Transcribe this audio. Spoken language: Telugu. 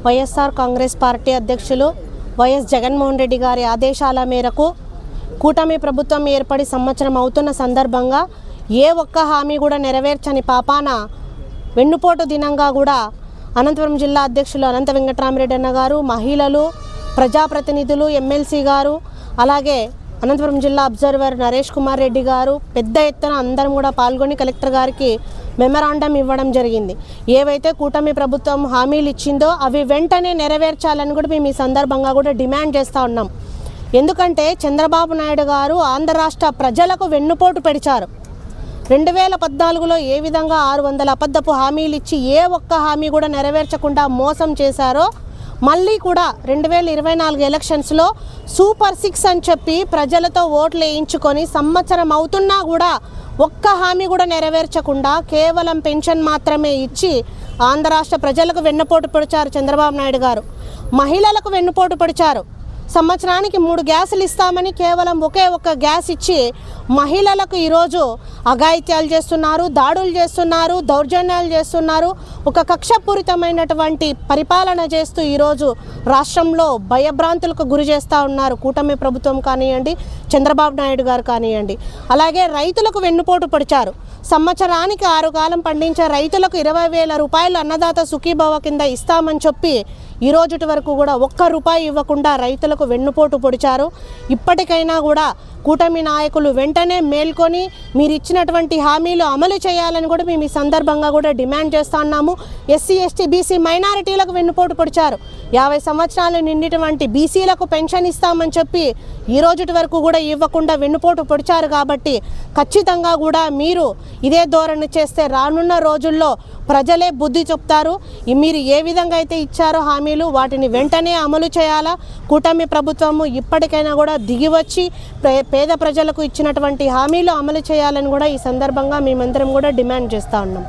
వైఎస్ఆర్ కాంగ్రెస్ పార్టీ అధ్యక్షులు వైఎస్ జగన్మోహన్ రెడ్డి గారి ఆదేశాల మేరకు కూటమి ప్రభుత్వం ఏర్పడి సంవత్సరం అవుతున్న సందర్భంగా ఏ ఒక్క హామీ కూడా నెరవేర్చని పాపాన వెన్నుపోటు దినంగా కూడా అనంతపురం జిల్లా అధ్యక్షులు అనంత వెంకటరామరెడ్డి అన్న గారు, మహిళలు, ప్రజాప్రతినిధులు, ఎమ్మెల్సీ గారు, అలాగే అనంతపురం జిల్లా అబ్జర్వర్ నరేష్ కుమార్ రెడ్డి గారు పెద్ద ఎత్తున అందరం కూడా పాల్గొని కలెక్టర్ గారికి మెమరాండం ఇవ్వడం జరిగింది. ఏవైతే కూటమి ప్రభుత్వం హామీలు ఇచ్చిందో అవి వెంటనే నెరవేర్చాలని కూడా మేము ఈ సందర్భంగా కూడా డిమాండ్ చేస్తూ ఉన్నాం. ఎందుకంటే చంద్రబాబు నాయుడు గారు ఆంధ్ర రాష్ట్ర ప్రజలకు వెన్నుపోటు పెడిచారు. 2014లో ఏ విధంగా 600 అబద్ధపు హామీలు ఇచ్చి ఏ ఒక్క హామీ కూడా నెరవేర్చకుండా మోసం చేశారో మళ్ళీ కూడా 2024 ఎలక్షన్స్లో సూపర్ 6 అని చెప్పి ప్రజలతో ఓట్లు వేయించుకొని సంవత్సరం అవుతున్నా కూడా ఒక్క హామీ కూడా నెరవేర్చకుండా కేవలం పెన్షన్ మాత్రమే ఇచ్చి ఆంధ్ర రాష్ట్ర ప్రజలకు వెన్నుపోటు పొడిచారు చంద్రబాబు నాయుడు గారు. మహిళలకు వెన్నుపోటు పొడిచారు. సంవత్సరానికి 3 గ్యాసులు ఇస్తామని కేవలం ఒకే ఒక్క గ్యాస్ ఇచ్చి మహిళలకు ఈరోజు అఘాయిత్యాలు చేస్తున్నారు, దాడులు చేస్తున్నారు, దౌర్జన్యాలు చేస్తున్నారు. ఒక కక్షపూరితమైనటువంటి పరిపాలన చేస్తూ ఈరోజు రాష్ట్రంలో భయభ్రాంతులకు గురి చేస్తూ ఉన్నారు కూటమి ప్రభుత్వం కానివ్వండి, చంద్రబాబు నాయుడు గారు కానివ్వండి. అలాగే రైతులకు వెన్నుపోటు పొడిచారు. సంవత్సరానికి 6 కాలం పండించే రైతులకు 20,000 రూపాయలు అన్నదాత సుఖీభవ కింద ఇస్తామని చెప్పి ఈ రోజుటి వరకు కూడా ₹1 ఇవ్వకుండా రైతులకు వెన్నుపోటు పొడిచారు. ఇప్పటికైనా కూడా కూటమి నాయకులు వెంటనే మేల్కొని మీరు ఇచ్చినటువంటి హామీలు అమలు చేయాలని కూడా మేము ఈ సందర్భంగా కూడా డిమాండ్ చేస్తూ ఉన్నాము. ఎస్సీ, ఎస్టీ, బీసీ మైనారిటీలకు వెన్నుపోటు పొడిచారు. 50 సంవత్సరాలు నిండినటువంటి బీసీలకు పెన్షన్ ఇస్తామని చెప్పి ఈ రోజుటి వరకు కూడా ఇవ్వకుండా వెన్నుపోటు పొడిచారు. కాబట్టి ఖచ్చితంగా కూడా మీరు ఇదే ధోరణి చేస్తే రానున్న రోజుల్లో ప్రజలే బుద్ధి చెప్తారు. మీరు ఏ విధంగా అయితే ఇచ్చారో హామీలు వాటిని వెంటనే అమలు చేయాలా. కూటమి ప్రభుత్వము ఇప్పటికైనా కూడా దిగివచ్చి పేద ప్రజలకు ఇచ్చినటువంటి హామీలు అమలు చేయాలని కూడా ఈ సందర్భంగా మేమందరం కూడా డిమాండ్ చేస్తూ ఉన్నాం.